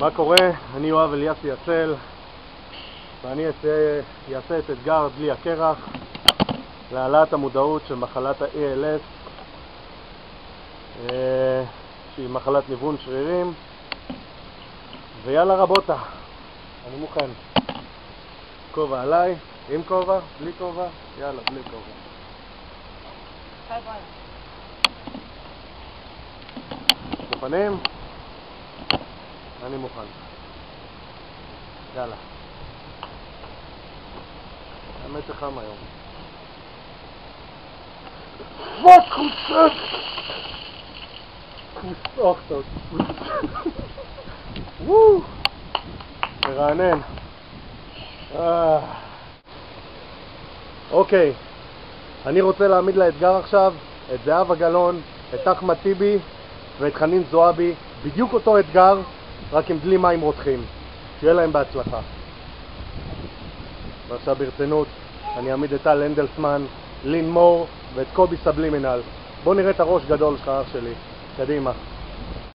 מה קורה? אני יואב אליאסי יצל, ואני אעשה את אתגר בלי הקרח להעלאת המודעות של מחלת ה-ALS, שהיא מחלת ניוון שרירים. ויאללה רבותה, אני מוכן. כובע עליי, עם כובע, בלי כובע, יאללה, בלי כובע. מוכנים? אני מוכן. יאללה. האמת שחם היום. מה קוצת? כוסות. וואו! מרענן. אוקיי. אני רוצה להעמיד לאתגר עכשיו את זהבה גלאון, את אחמד טיבי ואת חנין זועבי. בדיוק אותו אתגר, רק עם דלי מים רותחים. שיהיה להם בהצלחה. ועכשיו ברצינות, אני אעמיד את טל הנדלסמן, לין מור ואת קובי סבלימינל. בוא נראה את הראש גדול שלך, אח שלי. קדימה.